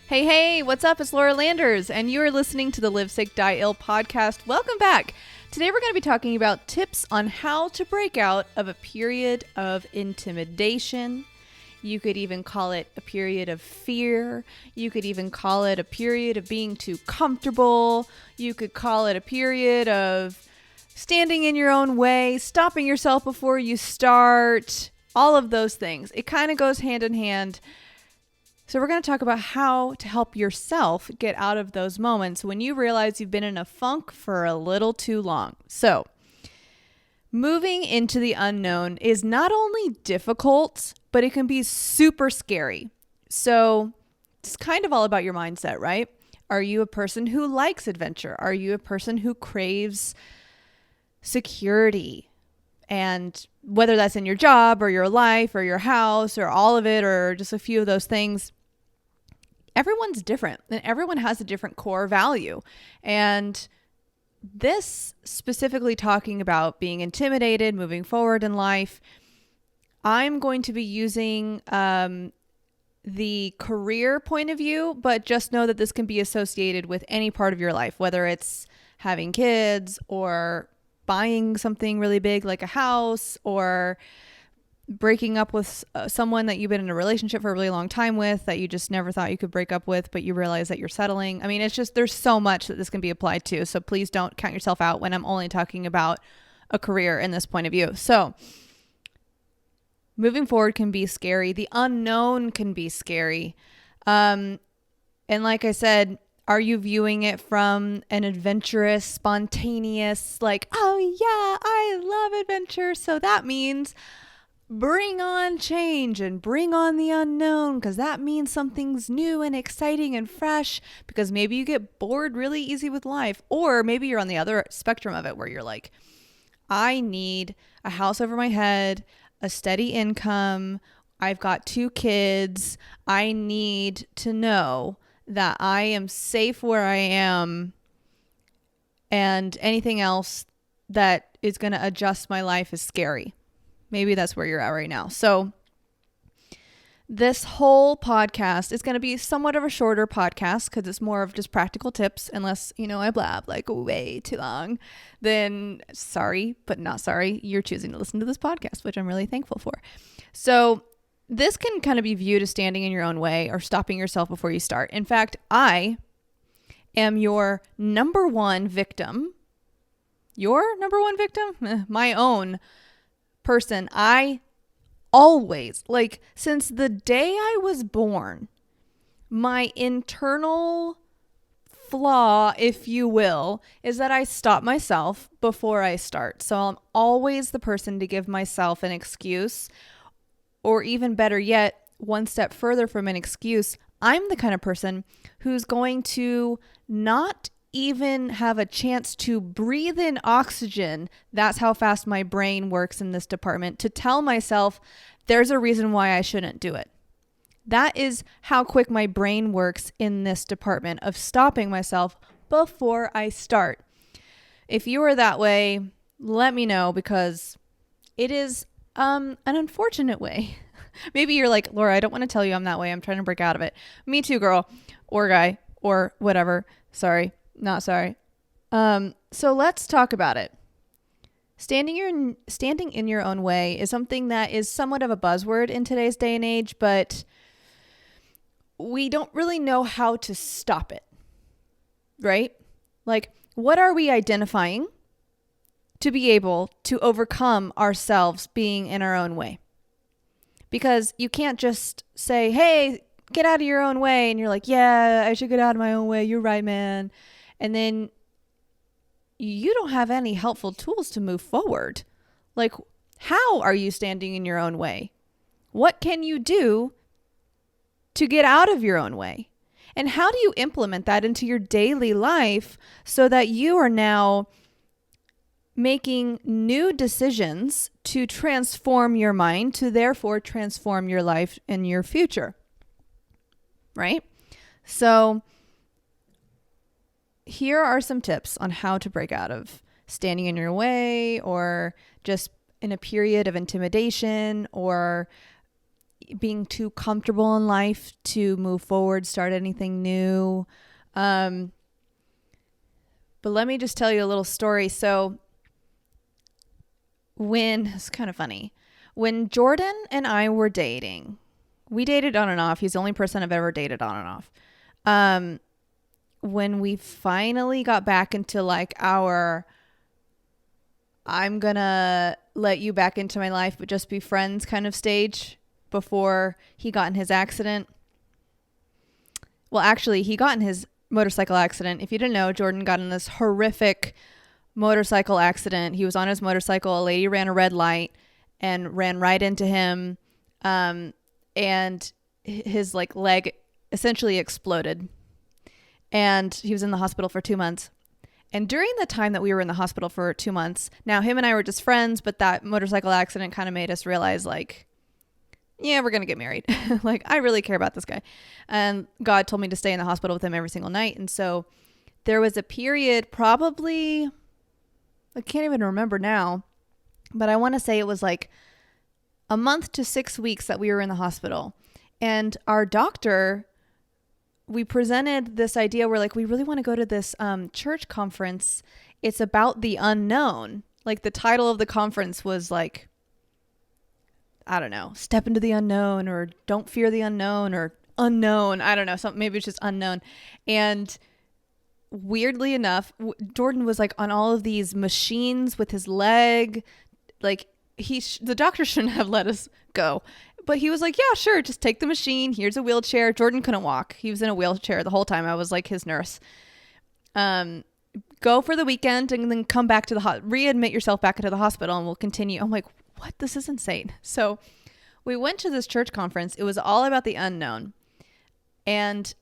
Hey, what's up? It's Laura Landers, and you are listening to the Live Sick, Die Ill podcast. Welcome back. Today we're going to be talking about tips on how to break out of a period of intimidation. You could even call it a period of fear. You could even call it a period of being too comfortable. You could call it a period of standing in your own way, stopping yourself before you start, all of those things. It kind of goes hand in hand. So we're going to talk about how to help yourself get out of those moments when you realize you've been in a funk for a little too long. So moving into the unknown is not only difficult, but it can be super scary. So it's kind of all about your mindset, right? Are you a person who likes adventure? Are you a person who craves security? And whether that's in your job or your life or your house or all of it or just a few of those things, everyone's different and everyone has a different core value. And this specifically talking about being intimidated, moving forward in life, I'm going to be using the career point of view, but just know that this can be associated with any part of your life, whether it's having kids or buying something really big like a house or breaking up with someone that you've been in a relationship for a really long time with that you just never thought you could break up with, but you realize that you're settling. I mean, it's just, there's so much that this can be applied to. So please don't count yourself out when I'm only talking about a career in this point of view. So moving forward can be scary. The unknown can be scary. And like I said, are you viewing it from an adventurous, spontaneous, like, oh yeah, I love adventure, so that means bring on change and bring on the unknown because that means something's new and exciting and fresh, because maybe you get bored really easy with life, or maybe you're on the other spectrum of it where you're like, I need a house over my head, a steady income, I've got 2 kids, I need to know that I am safe where I am, and anything else that is going to adjust my life is scary. Maybe that's where you're at right now. So this whole podcast is going to be somewhat of a shorter podcast because it's more of just practical tips. Unless, I blab like way too long, then sorry, but not sorry. You're choosing to listen to this podcast, which I'm really thankful for. So this can kind of be viewed as standing in your own way or stopping yourself before you start. In fact, I am your number one victim. Your number one victim? My own person. I always, like, since the day I was born, my internal flaw, if you will, is that I stop myself before I start. So I'm always the person to give myself an excuse, or even better yet, one step further from an excuse, I'm the kind of person who's going to not even have a chance to breathe in oxygen. That's how fast my brain works in this department, to tell myself there's a reason why I shouldn't do it. That is how quick my brain works in this department of stopping myself before I start. If you are that way, let me know, because it is an unfortunate way. Maybe you're like, Laura, I don't want to tell you I'm that way. I'm trying to break out of it. Me too, girl, or guy, or whatever. Sorry. Not sorry. So let's talk about it. Standing in your own way is something that is somewhat of a buzzword in today's day and age, but we don't really know how to stop it, right? Like, what are we identifying to be able to overcome ourselves being in our own way? Because you can't just say, hey, get out of your own way. And you're like, yeah, I should get out of my own way. You're right, man. And then you don't have any helpful tools to move forward. Like, how are you standing in your own way? What can you do to get out of your own way? And how do you implement that into your daily life so that you are now making new decisions to transform your mind, to therefore transform your life and your future? Right? So here are some tips on how to break out of standing in your way, or just in a period of intimidation, or being too comfortable in life to move forward, start anything new. But let me just tell you a little story. So it's kind of funny. When Jordan and I were dating, we dated on and off. He's the only person I've ever dated on and off. When we finally got back into like our, I'm gonna let you back into my life, but just be friends kind of stage before he got in his accident. Well, actually, he got in his motorcycle accident. If you didn't know, Jordan got in this horrific motorcycle accident. He was on his motorcycle. A lady ran a red light and ran right into him. And his like leg essentially exploded. And he was in the hospital for 2 months. And during the time that we were in the hospital for 2 months, now him and I were just friends, but that motorcycle accident kind of made us realize like, yeah, we're going to get married. Like, I really care about this guy. And God told me to stay in the hospital with him every single night. And so there was a period, probably, I can't even remember now, but I want to say it was like a month to 6 weeks that we were in the hospital. And our doctor, we presented this idea where like, we really want to go to this church conference. It's about the unknown. Like the title of the conference was like, I don't know, step into the unknown or don't fear the unknown or unknown. I don't know. Something, maybe it's just unknown. And weirdly enough, Jordan was like on all of these machines with his leg. Like the doctor shouldn't have let us go. But he was like, yeah, sure. Just take the machine. Here's a wheelchair. Jordan couldn't walk. He was in a wheelchair the whole time. I was like his nurse. Go for the weekend and then come back to readmit yourself back into the hospital and we'll continue. I'm like, what? This is insane. So we went to this church conference. It was all about the unknown. And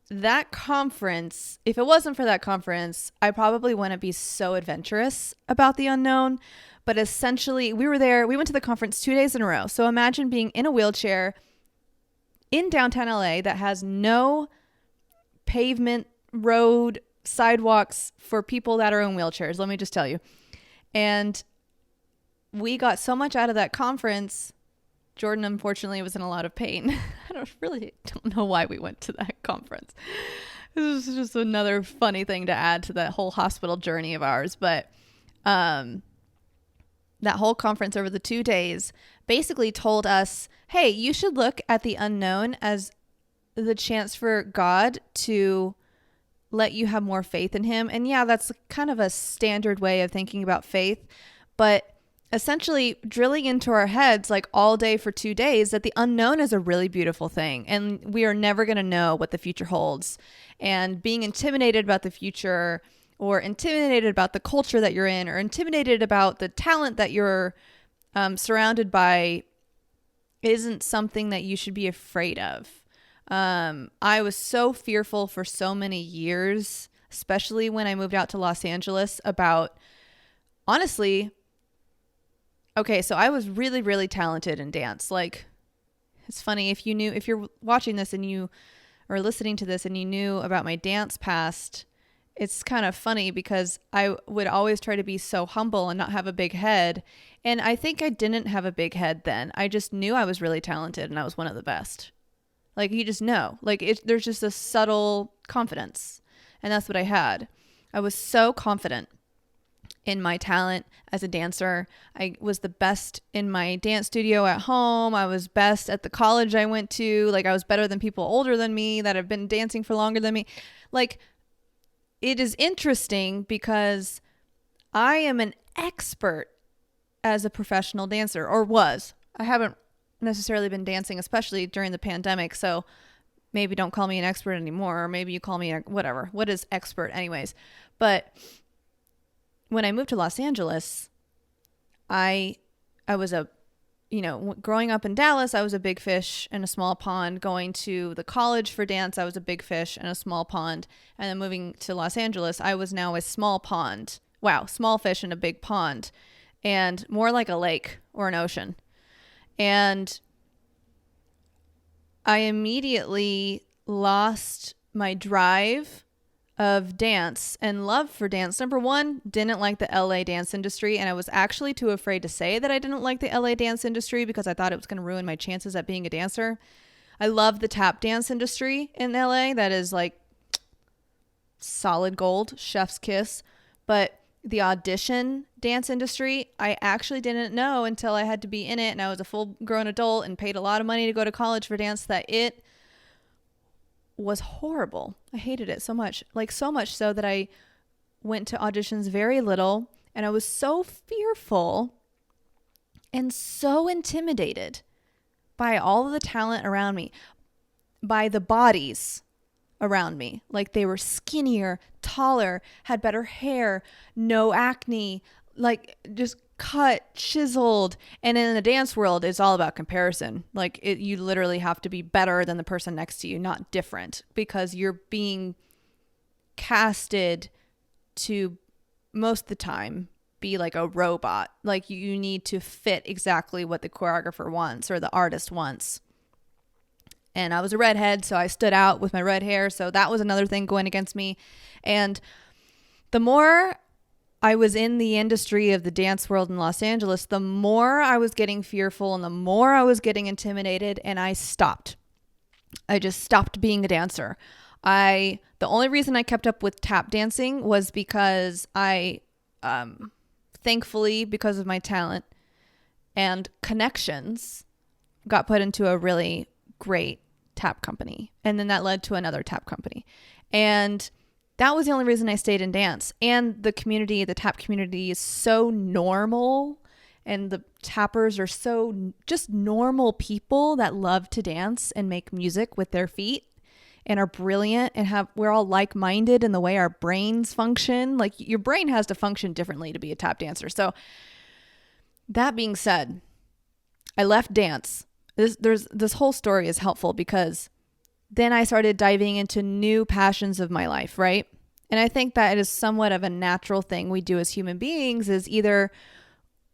that conference, if it wasn't for that conference, I probably wouldn't be so adventurous about the unknown. But essentially, we went to the conference 2 days in a row. So imagine being in a wheelchair in downtown LA that has no pavement, road, sidewalks for people that are in wheelchairs. Let me just tell you. And we got so much out of that conference. Jordan, unfortunately, was in a lot of pain. I don't know why we went to that conference. This is just another funny thing to add to that whole hospital journey of ours. But that whole conference over the 2 days basically told us, hey, you should look at the unknown as the chance for God to let you have more faith in him. And yeah, that's kind of a standard way of thinking about faith. But essentially drilling into our heads like all day for 2 days that the unknown is a really beautiful thing. And we are never going to know what the future holds. And being intimidated about the future or intimidated about the culture that you're in or intimidated about the talent that you're surrounded by isn't something that you should be afraid of. I was so fearful for so many years, especially when I moved out to Los Angeles about, honestly, okay, so I was really, really talented in dance. Like, it's funny if you're watching this and you are listening to this and you knew about my dance past, it's kind of funny because I would always try to be so humble and not have a big head. And I think I didn't have a big head then. I just knew I was really talented and I was one of the best. Like, you just know, like there's just a subtle confidence. And that's what I had. I was so confident in my talent as a dancer. I was the best in my dance studio at home. I was best at the college I went to. Like, I was better than people older than me that have been dancing for longer than me. Like, it is interesting because I am an expert as a professional dancer, or was. I haven't necessarily been dancing, especially during the pandemic. So maybe don't call me an expert anymore, or maybe you call me whatever. What is expert anyways? But when I moved to Los Angeles, I was growing up in Dallas, I was a big fish in a small pond. Going to the college for dance, I was a big fish in a small pond. And then moving to Los Angeles, I was now a small pond. Wow, small fish in a big pond. And more like a lake or an ocean. And I immediately lost my drive of dance and love for dance. Number one, didn't like the LA dance industry. And I was actually too afraid to say that I didn't like the LA dance industry because I thought it was going to ruin my chances at being a dancer. I love the tap dance industry in LA. That is like solid gold, chef's kiss. But the audition dance industry, I actually didn't know until I had to be in it and I was a full grown adult and paid a lot of money to go to college for dance, that it was horrible. I hated it so much. Like so much so that I went to auditions very little, and I was so fearful and so intimidated by all of the talent around me, by the bodies around me. Like they were skinnier, taller, had better hair, no acne, like just cut, chiseled. And in the dance world, it's all about comparison. Like you literally have to be better than the person next to you, not different, because you're being casted to most of the time be like a robot. Like you need to fit exactly what the choreographer wants or the artist wants. And I was a redhead, so I stood out with my red hair. So that was another thing going against me. And the more I was in the industry of the dance world in Los Angeles, the more I was getting fearful and the more I was getting intimidated, and I stopped. I just stopped being a dancer. The only reason I kept up with tap dancing was because I, thankfully, because of my talent and connections, got put into a really great tap company. And then that led to another tap company. And that was the only reason I stayed in dance. And the community, the tap community is so normal. And the tappers are so just normal people that love to dance and make music with their feet and are brilliant and we're all like-minded in the way our brains function. Like your brain has to function differently to be a tap dancer. So that being said, I left dance. This whole story is helpful because then I started diving into new passions of my life, right? And I think that it is somewhat of a natural thing we do as human beings, is either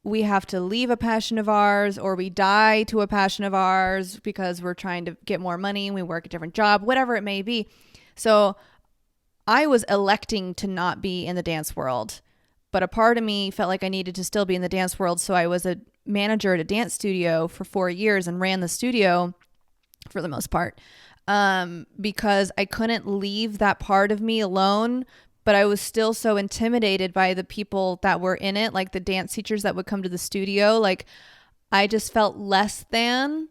we have to leave a passion of ours or we die to a passion of ours because we're trying to get more money and we work a different job, whatever it may be. So I was electing to not be in the dance world, but a part of me felt like I needed to still be in the dance world. So I was a manager at a dance studio for 4 years and ran the studio for the most part, because I couldn't leave that part of me alone, but I was still so intimidated by the people that were in it, like the dance teachers that would come to the studio. Like I just felt less than,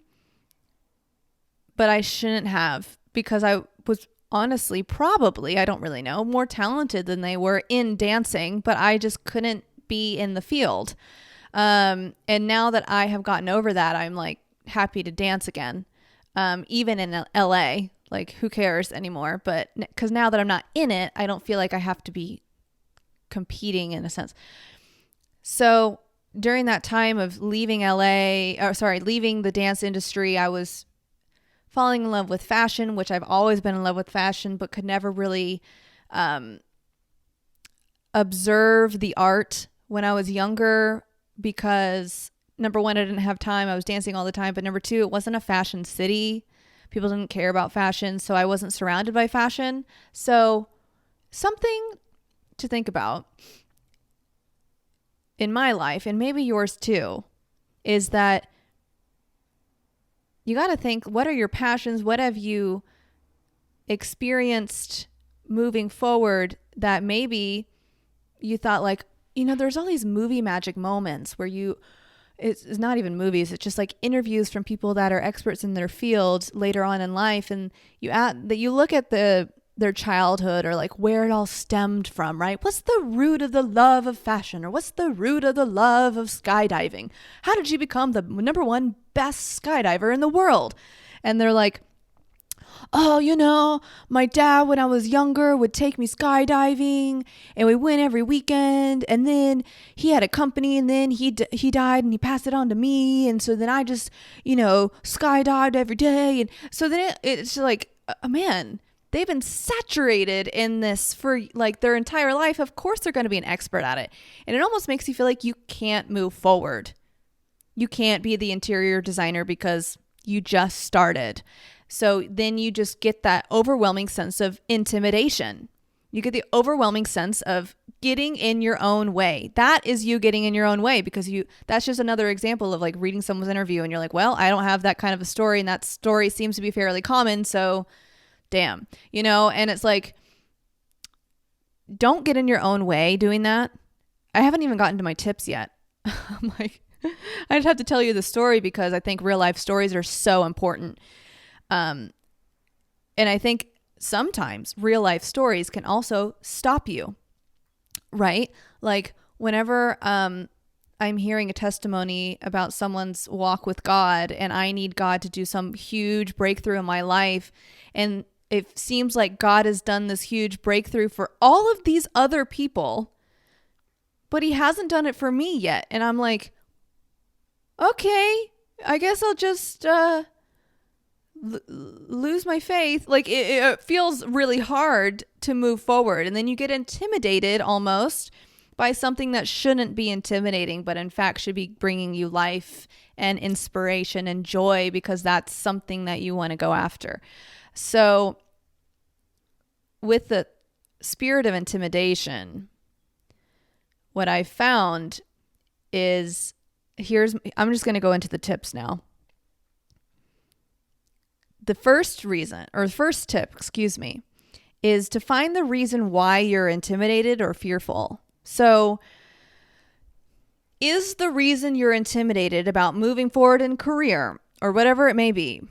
but I shouldn't have, because I was honestly probably, I don't really know, more talented than they were in dancing, but I just couldn't be in the field. And now that I have gotten over that, I'm like happy to dance again. Even in LA, like who cares anymore? But because now that I'm not in it, I don't feel like I have to be competing in a sense. So during that time of leaving leaving the dance industry, I was falling in love with fashion, which I've always been in love with fashion, but could never really, observe the art when I was younger, because number one, I didn't have time. I was dancing all the time. But number two, it wasn't a fashion city. People didn't care about fashion. So I wasn't surrounded by fashion. So something to think about in my life, and maybe yours too, is that you got to think, what are your passions? What have you experienced moving forward that maybe you thought like, there's all these movie magic moments where it's not even movies. It's just like interviews from people that are experts in their field later on in life. And you look at their childhood or like where it all stemmed from, right? What's the root of the love of fashion? Or what's the root of the love of skydiving? How did you become the number one best skydiver in the world? And they're like, oh, my dad, when I was younger, would take me skydiving and we went every weekend. And then he had a company and then he died and he passed it on to me. And so then I just, skydived every day. And so then it's like, man, they've been saturated in this for like their entire life. Of course, they're going to be an expert at it. And it almost makes you feel like you can't move forward. You can't be the interior designer because you just started. So then you just get that overwhelming sense of intimidation. You get the overwhelming sense of getting in your own way. That is you getting in your own way, because that's just another example of like reading someone's interview and you're like, well, I don't have that kind of a story, and that story seems to be fairly common. So damn, and it's like, don't get in your own way doing that. I haven't even gotten to my tips yet. I'm like, I just have to tell you the story because I think real life stories are so important. And I think sometimes real life stories can also stop you, right? Like whenever I'm hearing a testimony about someone's walk with God and I need God to do some huge breakthrough in my life, and it seems like God has done this huge breakthrough for all of these other people, but he hasn't done it for me yet. And I'm like, okay, I guess I'll just lose my faith. Like it feels really hard to move forward. And then you get intimidated almost by something that shouldn't be intimidating, but in fact should be bringing you life and inspiration and joy, because that's something that you want to go after. So with the spirit of intimidation, what I found is I'm just going to go into the tips now. The first tip, is to find the reason why you're intimidated or fearful. So is the reason you're intimidated about moving forward in career or whatever it may be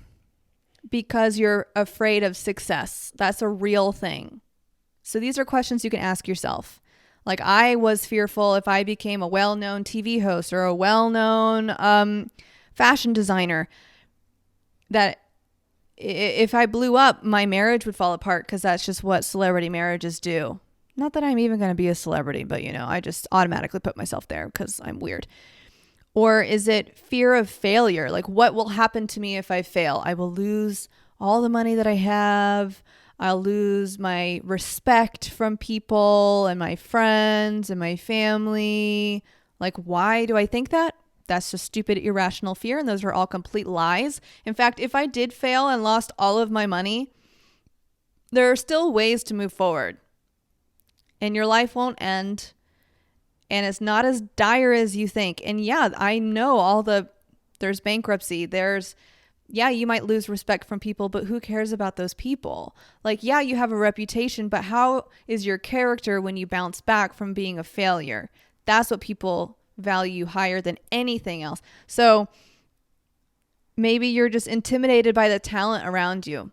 because you're afraid of success? That's a real thing. So these are questions you can ask yourself. Like, I was fearful if I became a well-known TV host or a well-known fashion designer, that if I blew up, my marriage would fall apart, because that's just what celebrity marriages do. Not that I'm even going to be a celebrity, but I just automatically put myself there because I'm weird. Or is it fear of failure? Like, what will happen to me if I fail? I will lose all the money that I have. I'll lose my respect from people and my friends and my family. Like, why do I think that? That's just stupid, irrational fear. And those are all complete lies. In fact, if I did fail and lost all of my money, there are still ways to move forward. And your life won't end. And it's not as dire as you think. And yeah, I know there's bankruptcy. You might lose respect from people, but who cares about those people? Like, yeah, you have a reputation, but how is your character when you bounce back from being a failure? That's what people value higher than anything else. So maybe you're just intimidated by the talent around you.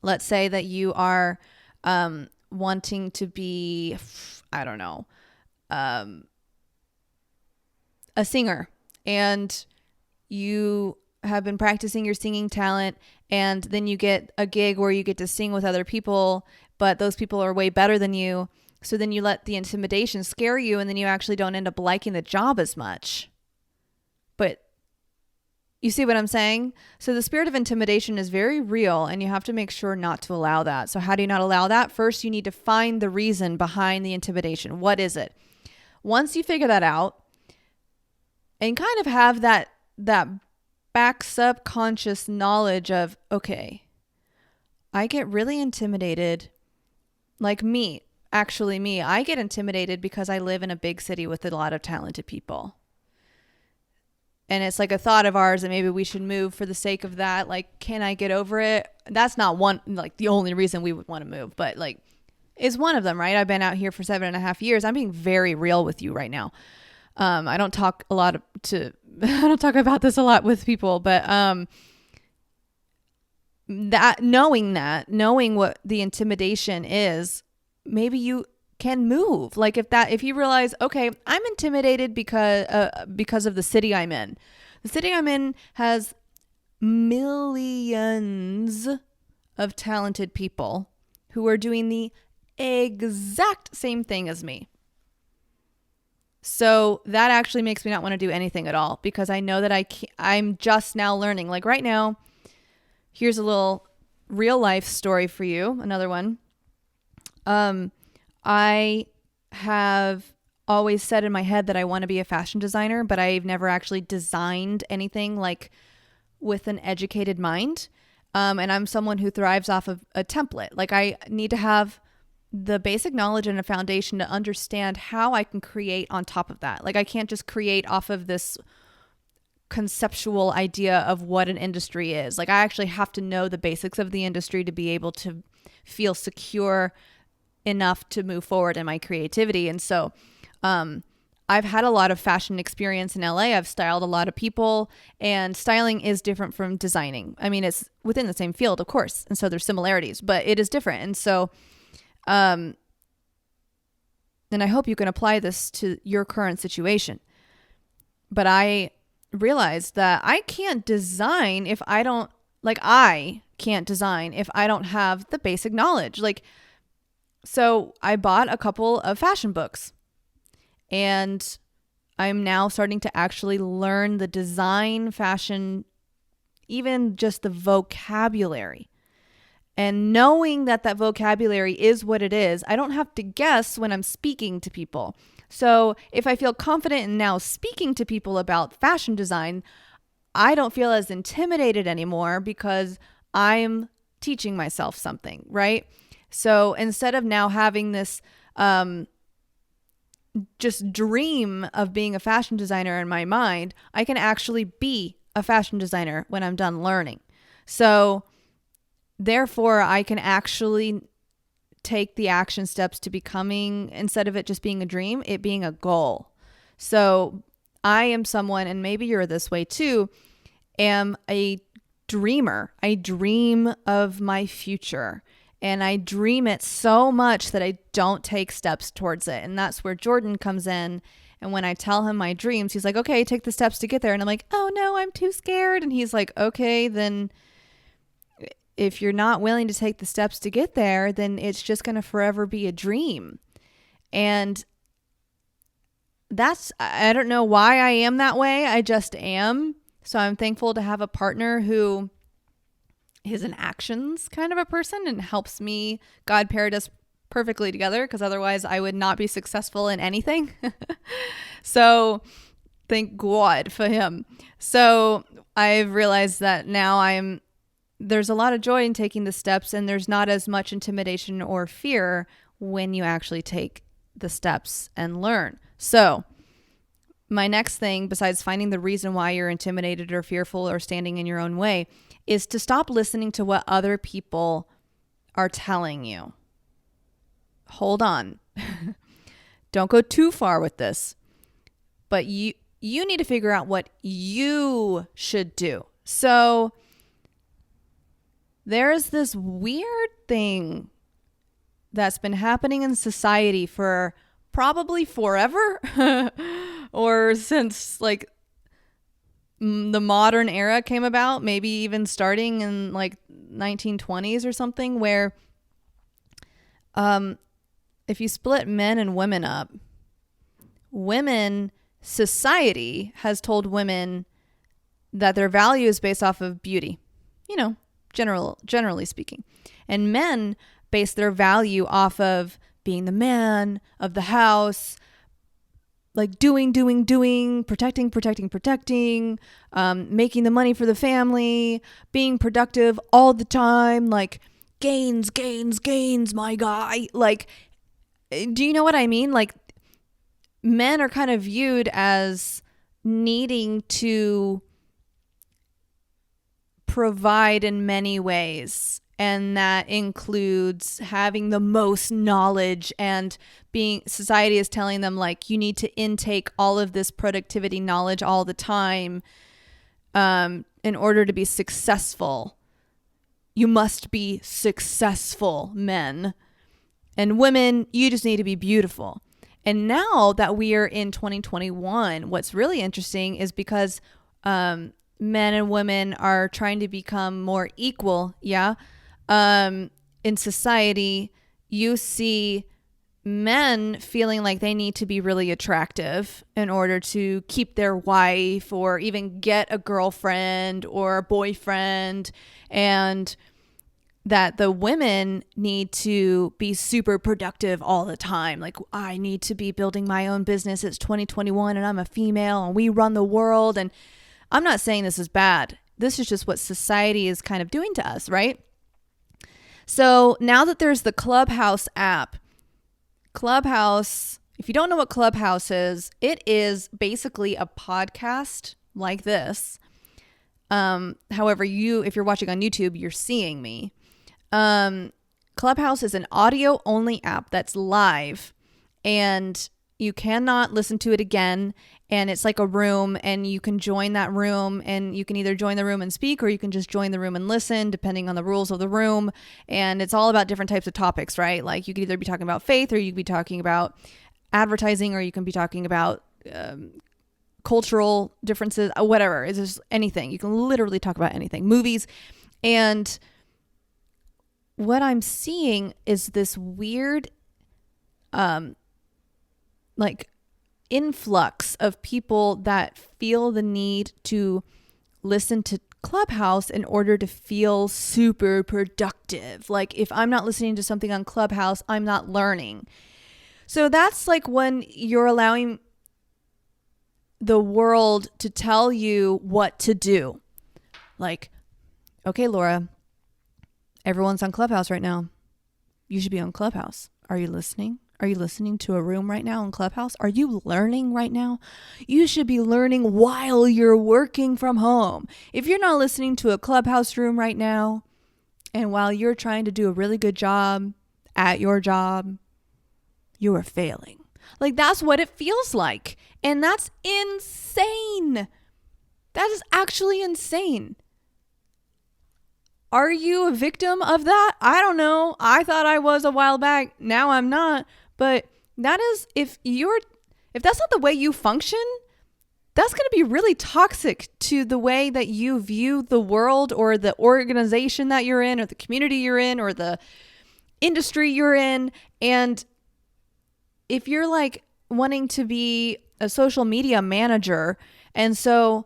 Let's say that you are wanting to be, I don't know, a singer, and you have been practicing your singing talent, and then you get a gig where you get to sing with other people, but those people are way better than you. So then you let the intimidation scare you, and then you actually don't end up liking the job as much. But you see what I'm saying? So the spirit of intimidation is very real, and you have to make sure not to allow that. So how do you not allow that? First, you need to find the reason behind the intimidation. What is it? Once you figure that out and kind of have that back subconscious knowledge of, okay, I get really intimidated. Like me, I get intimidated because I live in a big city with a lot of talented people. And it's like a thought of ours that maybe we should move for the sake of that. Like, can I get over it? That's not the only reason we would want to move, but like, is one of them, right? I've been out here for 7.5 years. I'm being very real with you right now. I don't talk about this a lot with people, but knowing what the intimidation is, maybe you can move. Like if you realize, okay, I'm intimidated because of the city I'm in. The city I'm in has millions of talented people who are doing the exact same thing as me. So that actually makes me not want to do anything at all, because I know that I'm just now learning. Like right now, here's a little real life story for you. Another one. I have always said in my head that I want to be a fashion designer, but I've never actually designed anything like with an educated mind. And I'm someone who thrives off of a template. Like I need to have the basic knowledge and a foundation to understand how I can create on top of that. Like, I can't just create off of this conceptual idea of what an industry is. Like, I actually have to know the basics of the industry to be able to feel secure enough to move forward in my creativity. And so, I've had a lot of fashion experience in LA. I've styled a lot of people, and styling is different from designing. I mean, it's within the same field, of course. And so there's similarities, but it is different. And so, and I hope you can apply this to your current situation. But I realized that I can't design if I don't have the basic knowledge. Like, so I bought a couple of fashion books, and I'm now starting to actually learn the design, fashion, even just the vocabulary. And knowing that vocabulary is what it is, I don't have to guess when I'm speaking to people. So if I feel confident in now speaking to people about fashion design, I don't feel as intimidated anymore because I'm teaching myself something, right? So instead of now having this just dream of being a fashion designer in my mind, I can actually be a fashion designer when I'm done learning. So therefore, I can actually take the action steps to becoming, instead of it just being a dream, it being a goal. So I am someone, and maybe you're this way too, am a dreamer. I dream of my future, and I dream it so much that I don't take steps towards it. And that's where Jordan comes in. And when I tell him my dreams, he's like, okay, take the steps to get there. And I'm like, oh no, I'm too scared. And he's like, okay, then if you're not willing to take the steps to get there, then it's just going to forever be a dream. And I don't know why I am that way. I just am. So I'm thankful to have a partner who is an actions kind of a person and helps me. God paired us perfectly together, because otherwise I would not be successful in anything. So thank God for him. So I've realized that now there's a lot of joy in taking the steps, and there's not as much intimidation or fear when you actually take the steps and learn. So my next thing, besides finding the reason why you're intimidated or fearful or standing in your own way, is to stop listening to what other people are telling you. Hold on. Don't go too far with this. But you need to figure out what you should do. So there's this weird thing that's been happening in society for probably forever or since like the modern era came about, maybe even starting in like 1920s or something, where if you split men and women up, society has told women that their value is based off of beauty, generally speaking. And men base their value off of being the man of the house, like doing, protecting, making the money for the family, being productive all the time, like gains, my guy. Like, do you know what I mean? Like, men are kind of viewed as needing to provide in many ways. And that includes having the most knowledge, and society is telling them like, you need to intake all of this productivity knowledge all the time in order to be successful. You must be successful, men. And women, you just need to be beautiful. And now that we are in 2021, what's really interesting is because men and women are trying to become more equal, in society, you see men feeling like they need to be really attractive in order to keep their wife or even get a girlfriend or a boyfriend, and that the women need to be super productive all the time. Like, I need to be building my own business. It's 2021 and I'm a female and we run the world. And I'm not saying this is bad. This is just what society is kind of doing to us, right? So now that there's the Clubhouse app, Clubhouse, if you don't know what Clubhouse is, it is basically a podcast like this. However, if you're watching on YouTube, you're seeing me. Clubhouse is an audio only app that's live, and you cannot listen to it again. And it's like a room, and you can join that room, and you can either join the room and speak, or you can just join the room and listen, depending on the rules of the room. And it's all about different types of topics, right? Like you could either be talking about faith, or you could be talking about advertising, or you can be talking about cultural differences, whatever. It's just anything. You can literally talk about anything. Movies. And what I'm seeing is this weird like influx of people that feel the need to listen to Clubhouse in order to feel super productive. Like if I'm not listening to something on Clubhouse, I'm not learning. So that's like when you're allowing the world to tell you what to do. Like, okay, Laura, everyone's on Clubhouse right now. You should be on Clubhouse. Are you listening? Are you listening to a room right now in Clubhouse? Are you learning right now? You should be learning while you're working from home. If you're not listening to a Clubhouse room right now, and while you're trying to do a really good job at your job, you are failing. Like that's what it feels like. And that's insane. That is actually insane. Are you a victim of that? I don't know. I thought I was a while back. Now I'm not. But that is, if that's not the way you function, that's going to be really toxic to the way that you view the world or the organization that you're in or the community you're in or the industry you're in. And if you're like wanting to be a social media manager, and so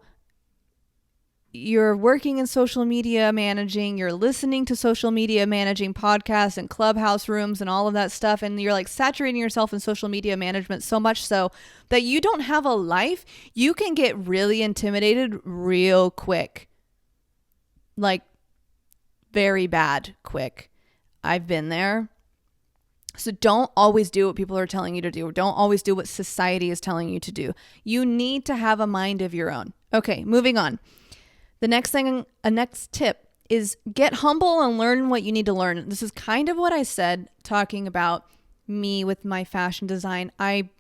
you're working in social media managing, you're listening to social media managing podcasts and Clubhouse rooms and all of that stuff, and you're like saturating yourself in social media management so much so that you don't have a life, you can get really intimidated real quick. Like very bad quick. I've been there. So don't always do what people are telling you to do, or don't always do what society is telling you to do. You need to have a mind of your own. Okay, moving on. The next tip is get humble and learn what you need to learn. This is kind of what I said talking about me with my fashion design. I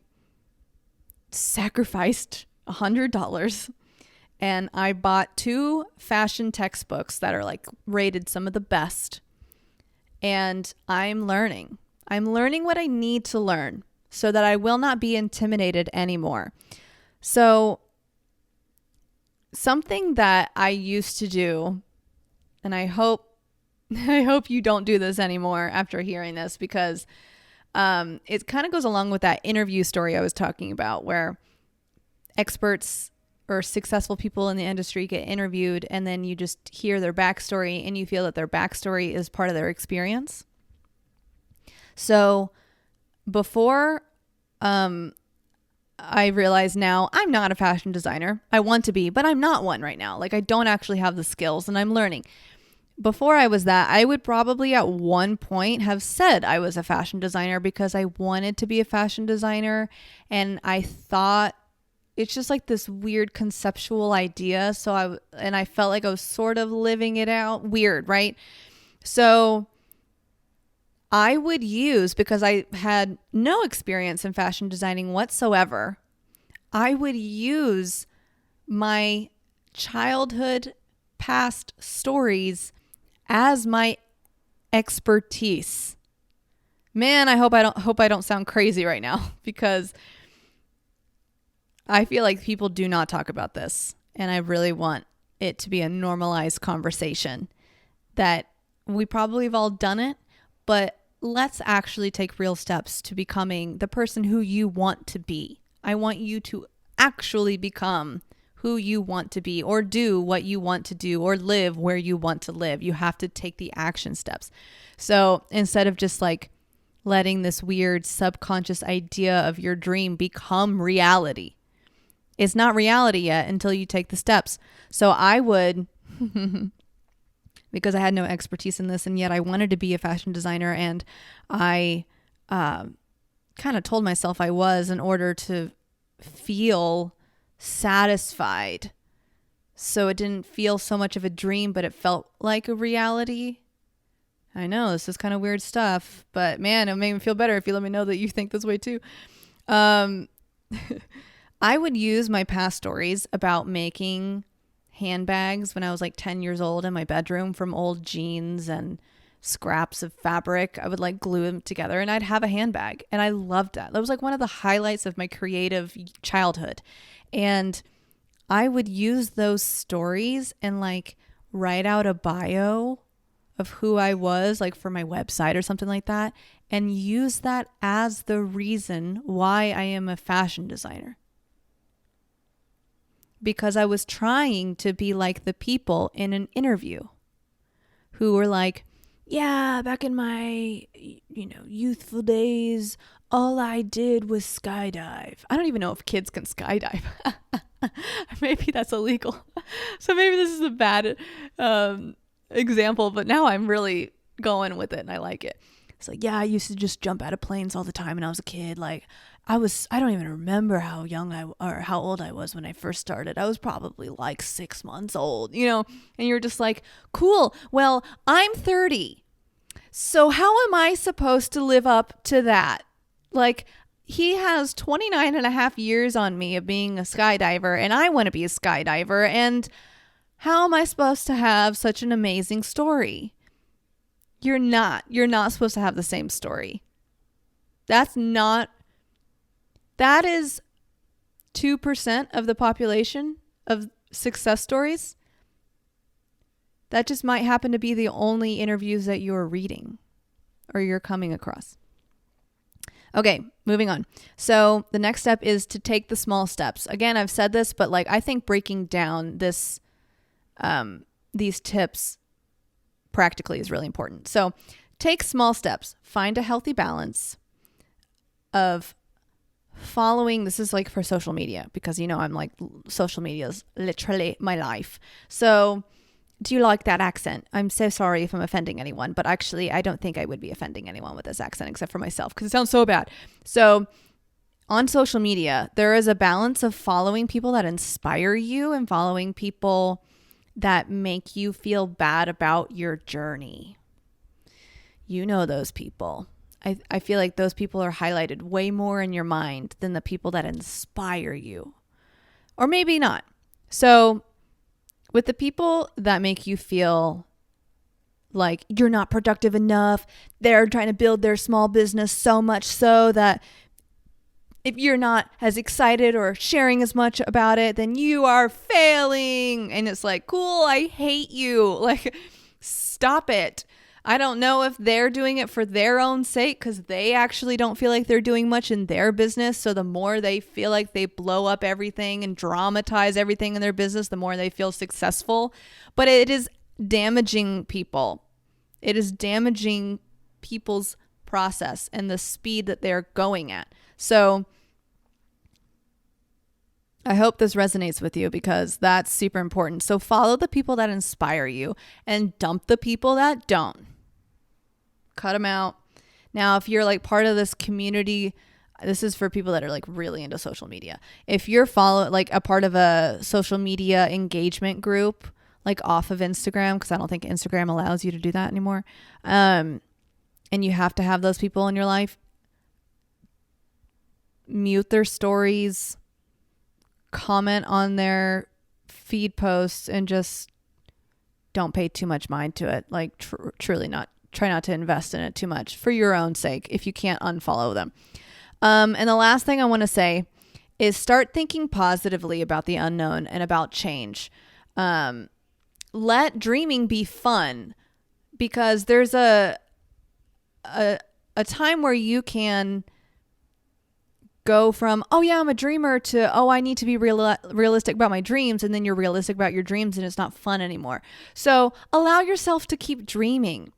sacrificed $100 and I bought 2 fashion textbooks that are like rated some of the best. And I'm learning. I'm learning what I need to learn so that I will not be intimidated anymore. So something that I used to do, and I hope you don't do this anymore after hearing this, because it kind of goes along with that interview story I was talking about, where experts or successful people in the industry get interviewed, and then you just hear their backstory, and you feel that their backstory is part of their experience. So before I realize now I'm not a fashion designer. I want to be, but I'm not one right now. Like I don't actually have the skills, and I'm learning. Before I was that, I would probably at one point have said I was a fashion designer because I wanted to be a fashion designer, and I thought it's just like this weird conceptual idea. So I felt like I was sort of living it out. Weird, right? So I would use, because I had no experience in fashion designing whatsoever, I would use my childhood past stories as my expertise. Man, I hope I don't sound crazy right now, because I feel like people do not talk about this, and I really want it to be a normalized conversation that we probably have all done it, but let's actually take real steps to becoming the person who you want to be. I want you to actually become who you want to be, or do what you want to do, or live where you want to live. You have to take the action steps. So instead of just like letting this weird subconscious idea of your dream become reality, it's not reality yet until you take the steps. So I would because I had no expertise in this, and yet I wanted to be a fashion designer, and I kind of told myself I was in order to feel satisfied. So it didn't feel so much of a dream, but it felt like a reality. I know this is kind of weird stuff, but man, it made me feel better if you let me know that you think this way too. I would use my past stories about making handbags when I was like 10 years old in my bedroom from old jeans and scraps of fabric. I would like glue them together and I'd have a handbag, and I loved that. That was like one of the highlights of my creative childhood. And I would use those stories and like write out a bio of who I was, like for my website or something like that, and use that as the reason why I am a fashion designer. Because I was trying to be like the people in an interview who were like, yeah, back in my, youthful days, all I did was skydive. I don't even know if kids can skydive. Maybe that's illegal. So maybe this is a bad example, but now I'm really going with it and I like it. It's like, yeah, I used to just jump out of planes all the time when I was a kid. Like I don't even remember how how old I was when I first started. I was probably like 6 months old, and you're just like, cool. Well, I'm 30. So how am I supposed to live up to that? Like, he has 29 and a half years on me of being a skydiver, and I want to be a skydiver. And how am I supposed to have such an amazing story? You're not supposed to have the same story. That is 2% of the population of success stories. That just might happen to be the only interviews that you're reading or you're coming across. Okay, moving on. So the next step is to take the small steps. Again, I've said this, but like I think breaking down these tips practically is really important. So take small steps. Find a healthy balance of following. This is like for social media because, I'm like, social media is literally my life. So do you like that accent? I'm so sorry if I'm offending anyone, but actually I don't think I would be offending anyone with this accent except for myself because it sounds so bad. So on social media, there is a balance of following people that inspire you and following people that make you feel bad about your journey. You know those people. I feel like those people are highlighted way more in your mind than the people that inspire you. Or maybe not. So with the people that make you feel like you're not productive enough, they're trying to build their small business so much so that if you're not as excited or sharing as much about it, then you are failing. And it's like, cool, I hate you. Like, stop it. I don't know if they're doing it for their own sake because they actually don't feel like they're doing much in their business. So the more they feel like they blow up everything and dramatize everything in their business, the more they feel successful. But it is damaging people. It is damaging people's process and the speed that they're going at. So I hope this resonates with you because that's super important. So follow the people that inspire you and dump the people that don't. Cut them out. Now, if you're like part of this community, this is for people that are like really into social media. If you're like a part of a social media engagement group, like off of Instagram, because I don't think Instagram allows you to do that anymore. And you have to have those people in your life. Mute their stories, comment on their feed posts, and just don't pay too much mind to it. Like truly not. Try not to invest in it too much for your own sake if you can't unfollow them. And the last thing I want to say is start thinking positively about the unknown and about change. Let dreaming be fun because there's a time where you can go from, oh yeah, I'm a dreamer to, oh, I need to be realistic about my dreams. And then you're realistic about your dreams and it's not fun anymore. So allow yourself to keep dreaming.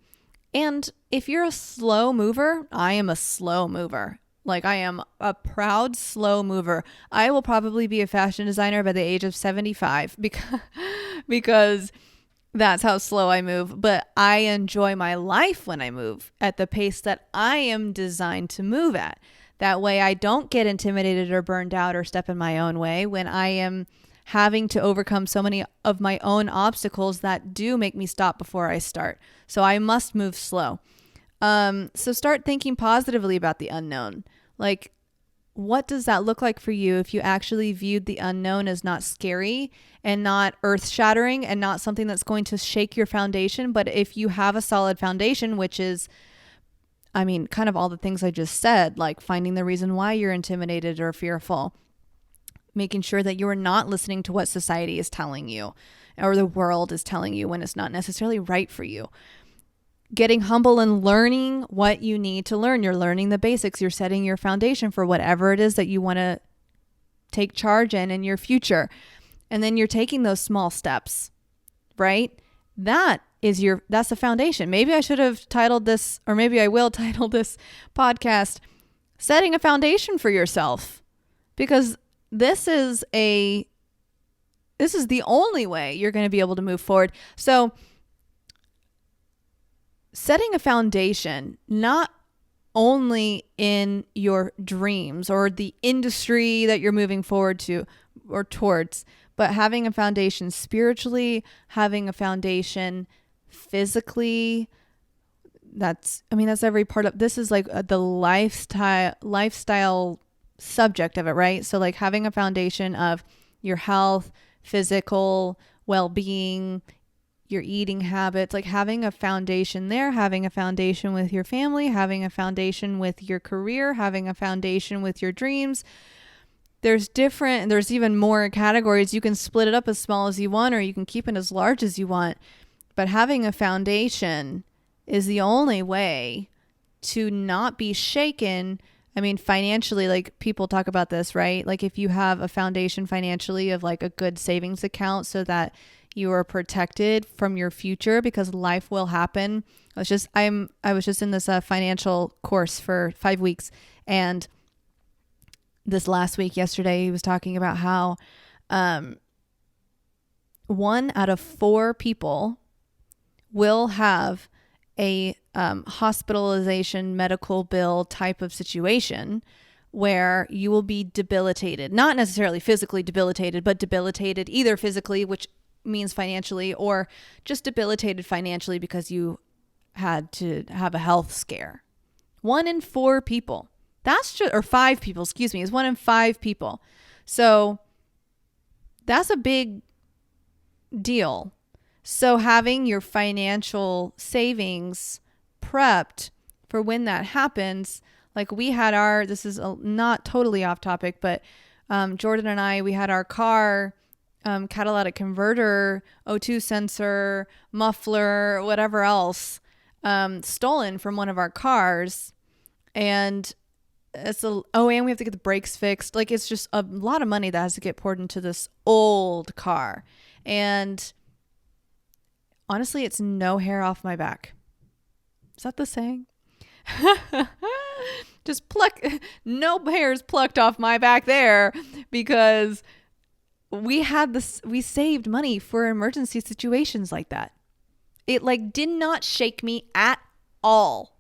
And if you're a slow mover, I am a slow mover. Like I am a proud slow mover. I will probably be a fashion designer by the age of 75 because That's how slow I move. But I enjoy my life when I move at the pace that I am designed to move at. That way I don't get intimidated or burned out or step in my own way when I am having to overcome so many of my own obstacles that do make me stop before I start. So I must move slow. So start thinking positively about the unknown. Like, what does that look like for you if you actually viewed the unknown as not scary and not earth shattering and not something that's going to shake your foundation? But if you have a solid foundation, which is, kind of all the things I just said, like finding the reason why you're intimidated or fearful, making sure that you are not listening to what society is telling you or the world is telling you when it's not necessarily right for you. Getting humble and learning what you need to learn. You're learning the basics. You're setting your foundation for whatever it is that you want to take charge in your future. And then you're taking those small steps, right? That's the foundation. Maybe I should have titled this, or maybe I will title this podcast, Setting a Foundation for Yourself, because this is the only way you're going to be able to move forward. So setting a foundation, not only in your dreams or the industry that you're moving forward to or towards, but having a foundation spiritually, having a foundation physically. That's every part of this is like the lifestyle subject of it, right? So like having a foundation of your health, physical well-being, your eating habits, like having a foundation there, having a foundation with your family, having a foundation with your career, having a foundation with your dreams. There's even more categories. You can split it up as small as you want, or you can keep it as large as you want. But having a foundation is the only way to not be shaken. Financially, like people talk about this, right? Like if you have a foundation financially of like a good savings account so that you are protected from your future, because life will happen. I was just in this financial course for 5 weeks, and this last week, yesterday, he was talking about how 1 out of 4 people will have a hospitalization medical bill type of situation where you will be debilitated, not necessarily physically debilitated, but debilitated either physically, which means financially, or just debilitated financially because you had to have a health scare. 1 in 4 people. Or 5 people, is 1 in 5 people. So that's a big deal. So having your financial savings prepped for when that happens, like we had this is not totally off topic, but Jordan and I, we had our car catalytic converter, O2 sensor, muffler, whatever else, stolen from one of our cars. And and we have to get the brakes fixed. Like it's just a lot of money that has to get poured into this old car. And honestly, it's no hair off my back. Is that the saying? Just no hairs plucked off my back there, because we saved money for emergency situations like that. It did not shake me at all.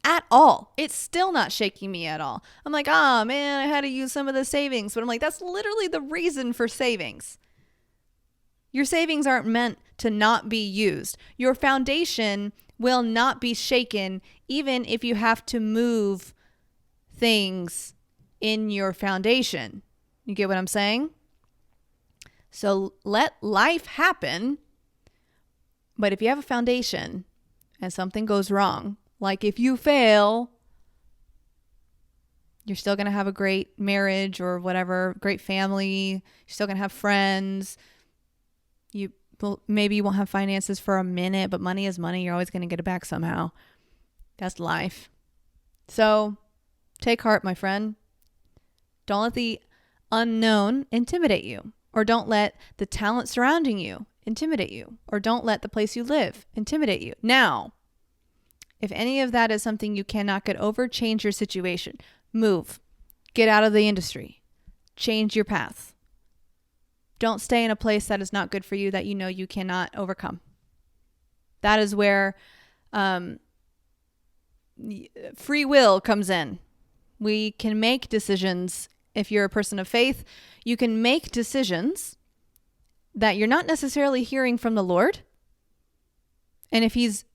At all. It's still not shaking me at all. I'm like, man, I had to use some of the savings. But I'm like, that's literally the reason for savings. Your savings aren't meant to not be used. Your foundation will not be shaken even if you have to move things in your foundation. You get what I'm saying? So let life happen. But if you have a foundation and something goes wrong, like if you fail, you're still going to have a great marriage or whatever, great family. You're still going to have friends. Maybe you won't have finances for a minute, but money is money. You're always going to get it back somehow. That's life. So take heart, my friend. Don't let the unknown intimidate you, or don't let the talent surrounding you intimidate you, or don't let the place you live intimidate you. Now, if any of that is something you cannot get over, change your situation. Move. Get out of the industry. Change your path. Don't stay in a place that is not good for you, that you know you cannot overcome. That is where free will comes in. We can make decisions. If you're a person of faith, you can make decisions that you're not necessarily hearing from the Lord. And if he's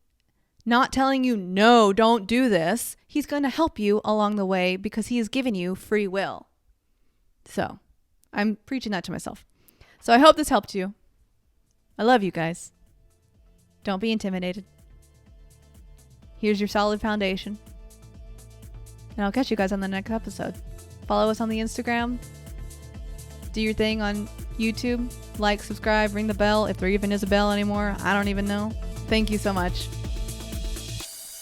not telling you, no, don't do this, he's going to help you along the way because he has given you free will. So I'm preaching that to myself. So I hope this helped you. I love you guys. Don't be intimidated. Here's your solid foundation. And I'll catch you guys on the next episode. Follow us on the Instagram. Do your thing on YouTube. Like, subscribe, ring the bell. If there even is a bell anymore, I don't even know. Thank you so much.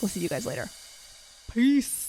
We'll see you guys later. Peace.